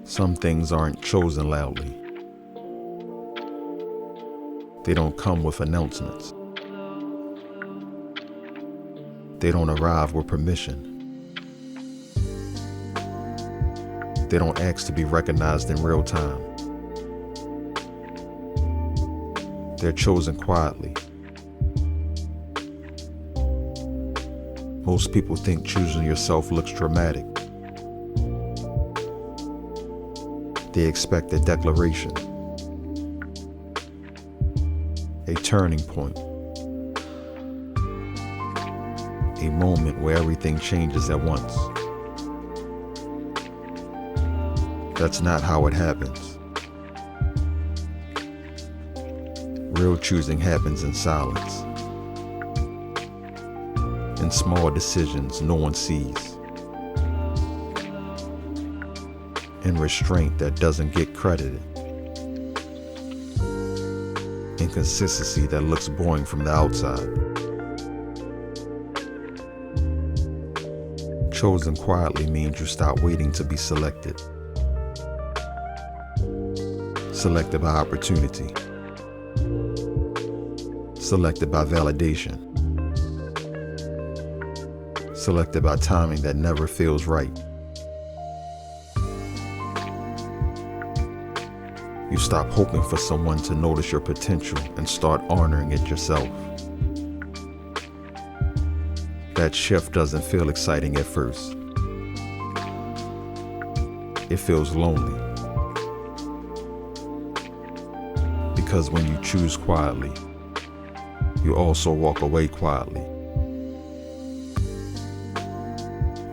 Some things aren't chosen loudly. They don't come with announcements. They don't arrive with permission. They don't ask to be recognized in real time. They're chosen quietly. Most people think choosing yourself looks dramatic. They expect a declaration, a turning point, a moment where everything changes at once. That's not how it happens. Real choosing happens in silence, in small decisions no one sees, in restraint that doesn't get credited, in consistency that looks boring from the outside. Chosen quietly means you stop waiting to be selected. Selected by opportunity. Selected by validation. Selected by timing that never feels right. You stop hoping for someone to notice your potential and start honoring it yourself. That shift doesn't feel exciting at first. It feels lonely. Because when you choose quietly, you also walk away quietly.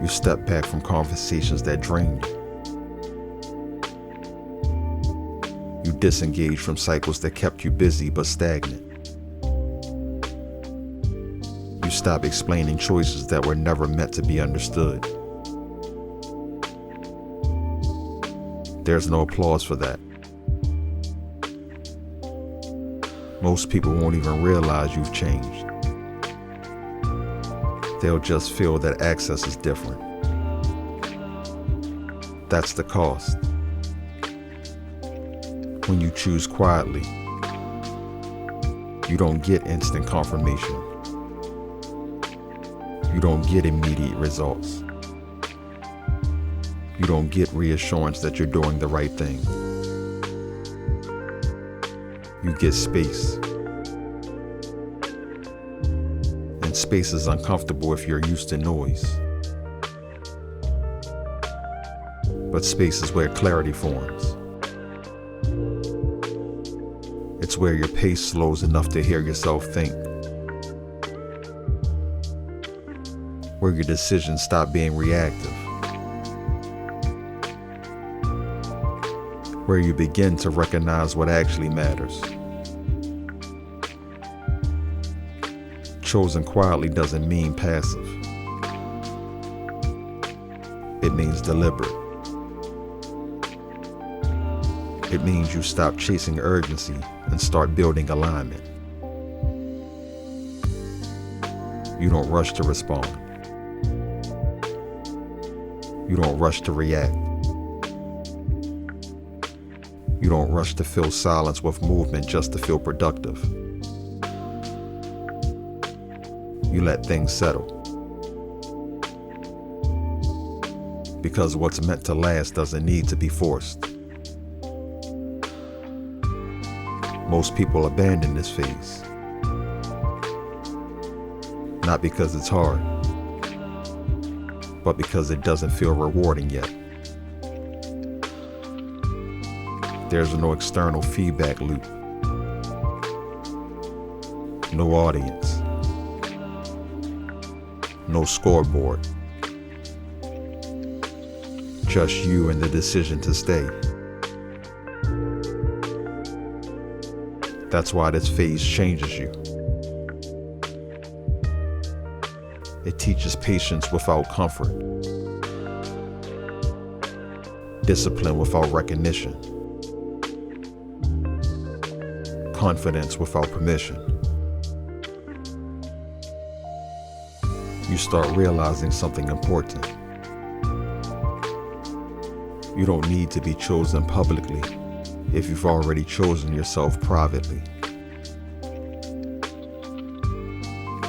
You step back from conversations that drain you. You disengage from cycles that kept you busy but stagnant. You stop explaining choices that were never meant to be understood. There's no applause for that. Most people won't even realize you've changed. They'll just feel that access is different. That's the cost. When you choose quietly, you don't get instant confirmation. You don't get immediate results. You don't get reassurance that you're doing the right thing. You get space. And space is uncomfortable if you're used to noise. But space is where clarity forms. It's where your pace slows enough to hear yourself think. Where your decisions stop being reactive. Where you begin to recognize what actually matters. Chosen quietly doesn't mean passive. It means deliberate. It means you stop chasing urgency and start building alignment. You don't rush to respond. You don't rush to react. You don't rush to fill silence with movement just to feel productive. You let things settle. Because what's meant to last doesn't need to be forced. Most people abandon this phase. Not because it's hard, but because it doesn't feel rewarding yet. There's no external feedback loop. No audience. No scoreboard. Just you and the decision to stay. That's why this phase changes you. It teaches patience without comfort. Discipline without recognition. Confidence without permission. You start realizing something important. You don't need to be chosen publicly if you've already chosen yourself privately.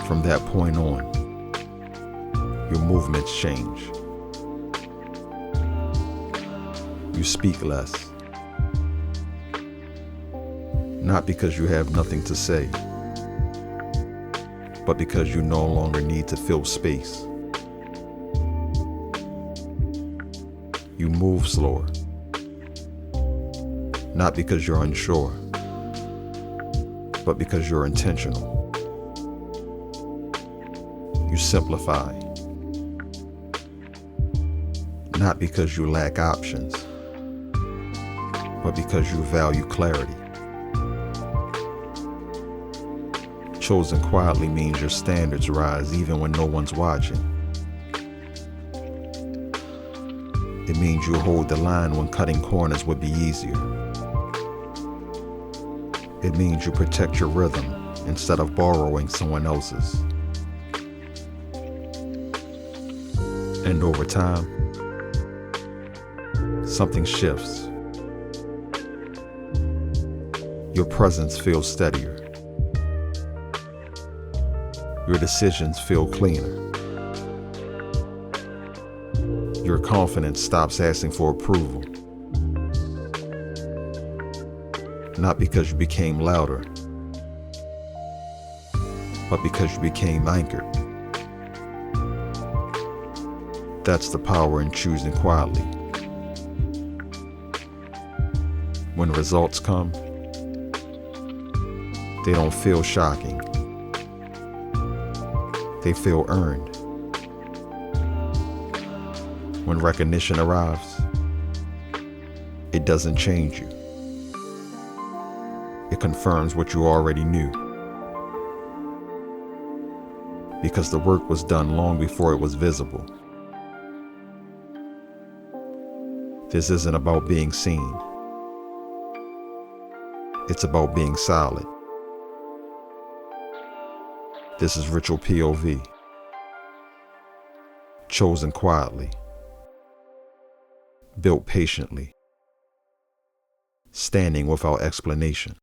From that point on, your movements change. You speak less. Not because you have nothing to say, but because you no longer need to fill space. You move slower. Not because you're unsure, but because you're intentional. You simplify. Not because you lack options, but because you value clarity. Chosen quietly means your standards rise even when no one's watching. It means you hold the line when cutting corners would be easier. It means you protect your rhythm instead of borrowing someone else's. And over time, something shifts. Your presence feels steadier. Your decisions feel cleaner. Your confidence stops asking for approval. Not because you became louder, but because you became anchored. That's the power in choosing quietly. When results come, they don't feel shocking. They feel earned. When recognition arrives, it doesn't change you. It confirms what you already knew. Because the work was done long before it was visible. This isn't about being seen. It's about being solid. This is Ritual POV. Chosen quietly. Built patiently. Standing without explanation.